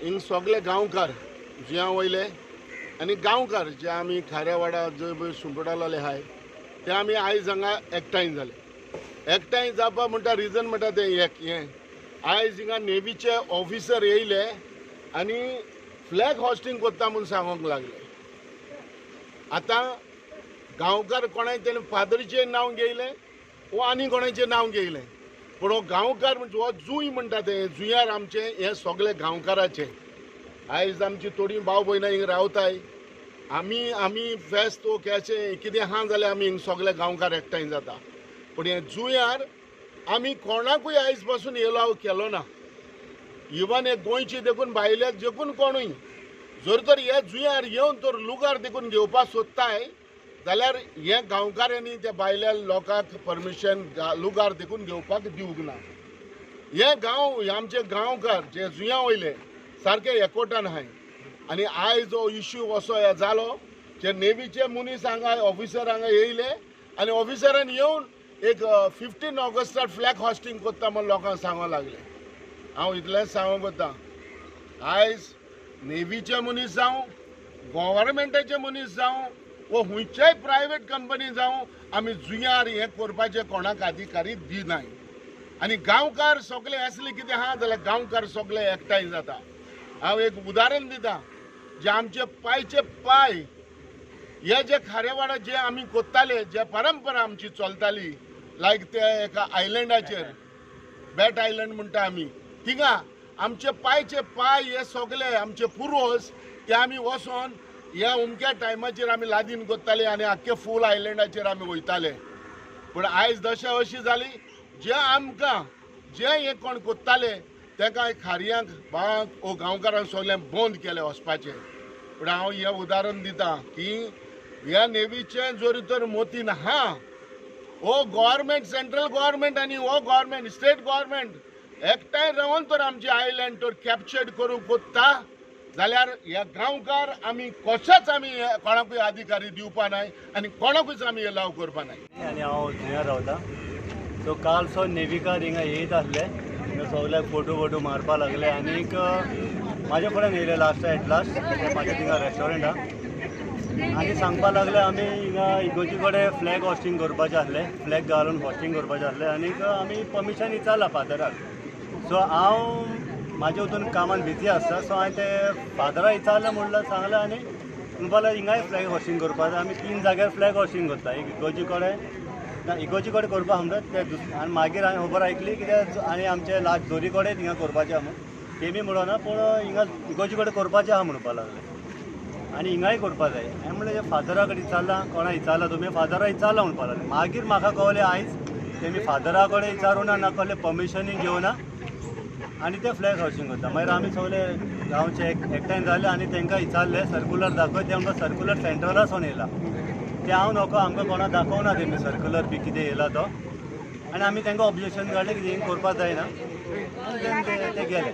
हिंग सगळे गांवकार जुया वयले आनी गांवकार जे आमी खाऱ्यावाडा जंय पळय सुंपटालोले आहाय ते आमी आयज हांगा एकठांय जाले। एकठांय जावपा म्हणटा रिजन म्हणटा ते एक हें आयज हिंगा नेवीचे ऑफिसर येयले आनी फ्लॅग हॉस्टिंग करता म्हूण सांगूंक लागले। आतां गांवकार कोणाय तेणें फादरीचें नांव घेयलें वो आनी कोणाचें नांव घेयलें, पूण हो गांवकार म्हणजे हो जुंय म्हणटा ते जुंयार आमचे हे सगळे गांवकाराचे। आयज आमची थोडी भाव भयणां हिंग रावताय, आमी फेस्त वो केशें कितें आहा जाल्यार आमी हिंग सगळे गांवकार एकठांय जाता, पूण हे जुंयार आमी कोणाकूय आयज पासून येलाव केलो ना। इवन हे गोंयचे देखून भायल्याक देखून कोणूय जर तर हे जुंयार येवन तर लुगार देखून घेवपाक सोदताय जाल्यार हे गांवकारांनी त्या भायल्या लोकांक परमिशन लुगार देखून घेवपाक दिवंक ना। हे गांव आमचे गांवकार जे जुंया वयले सारके एकवटान आहाय आनी आयज हो इश्यू असो हे जालो जे नेवीचे मनीस हांगा ऑफिसर हांगा येयले आनी ऑफिसरान येवन एक 15 ऑगस्टार फ्लॅग हॉस्टिंग करता म्हूण लोकांक सांगूंक लागले। हांव इतलेंच सांगूंक वता, आयज नेवीचे मनीस जावं गव्हर्मेंटाचे मनीस जावं वो खंयच्याय प्रायवेट कंपनी जावं आमी जुंयार हें करपाचें कोणाक अधिकारी दिनाय। आनी गांवकार सगळे असले कितें आहा जाल्यार गांवकार सगळे एकठांय जाता। हांव एक उदाहरण दिता, जे आमचे पायचे पाय हे जे खारेवाडा जे आमी कोत्ताले जे परंपरा आमची चलताली लायक ते एका आयलँडाचेर बॅट आयलँड म्हणटा आमी थिंगा आमचे पायचे पाय हे सगळे आमचे पुर्वज ते आमी वचोन ह्या उमक्या टायमाचेर आमी लादीन कोत्ताले आनी आख्खे फूल आयलँडाचेर आमी वयताले। पूण आयज दशा अशी जाली जे आमकां जे हे कोण कोत्ताले तेका खारयांक भावांक वो गांवकारांक सगळें बंद केलें वचपाचें। पूण हांव हें उदाहरण दितां की ह्या नेवीचें जर तर मोतीन आहा हो गव्हर्मेंट सेंट्रल गव्हर्मेंट आनी हो गव्हर्मेंट स्टेट गव्हर्मेंट एकठांय रावन तर आमचे आयलँड तर कॅप्चर्ड करूंक कोत्ता जाल्यार हे गांवकार आमी कशेंच आमी कोणाकूय अधिकारी दिवपा नाय आनी कोणाकूच आमी एलाव करपा नाय। आनी हांव जुंयार रावता, सो काल सो नेविकार हिंगा येयत आसले, सगळ्याक फोटो मारपा लागले आनीक म्हाजे फुड्यान येयले लास्ट एट लास्ट म्हाज्या थिंगा रेस्टॉरंटा आनी सांगपा लागले आमी हिंगा इगोर्जी कडेन फ्लॅग हॉस्टिंग करपाचें आसलें, फ्लॅग घालून हॉस्टिंग करपाचें आसलें आनीक आमी परमिशन इचारला फादराक। सो हांव म्हाज्या हितून कामान बिजी आसता, सो हांवें ते फादरा इचारलें म्हणल्यार सांगलें आनी म्हणपा लागले हिंगाय फ्लॅग हॉस्टिंग करपाचें। आमी 3 जाग्यार फ्लॅग हॉस्टिंग करता, एक इगोर्जी कडेन करपा म्हणटा आनी मागीर हांवें खबर आयकली कित्याक आनी आमचे लास्ट जोरी कडेन थिंगा करपाचें आहा म्हणून तेमी म्हणना पूण हिंगा इगोर्जी कडेन करपाचें आहा म्हणपा लागले आनी हिंगाय करपा जाय। हांवें म्हणलें फादरा कडेन इचारलां, कोणा इचारलां तुमी? फादरा इचारलां म्हणपा लागले। मागीर म्हाका कळलें आयज तेमी फादरा कडेन इचारूना ना कसलें परमिशनूय घेवना आनी ते फ्लॅग हॉस्टिंग करता। मागीर आमी सगळे गांवचे एकठांय जाले आनी तांकां इचारलें सर्कुलर दाखय, ते म्हणटा सर्कुलर सेंट्रलासून येयला, ते हांव नको आमकां कोणा दाखोवना तेमी सर्कुलर बी कितें येयला तो। आनी आमी तांकां ऑब्जेक्शन काडलें की हिंग करपा जायना आनी ते गेले।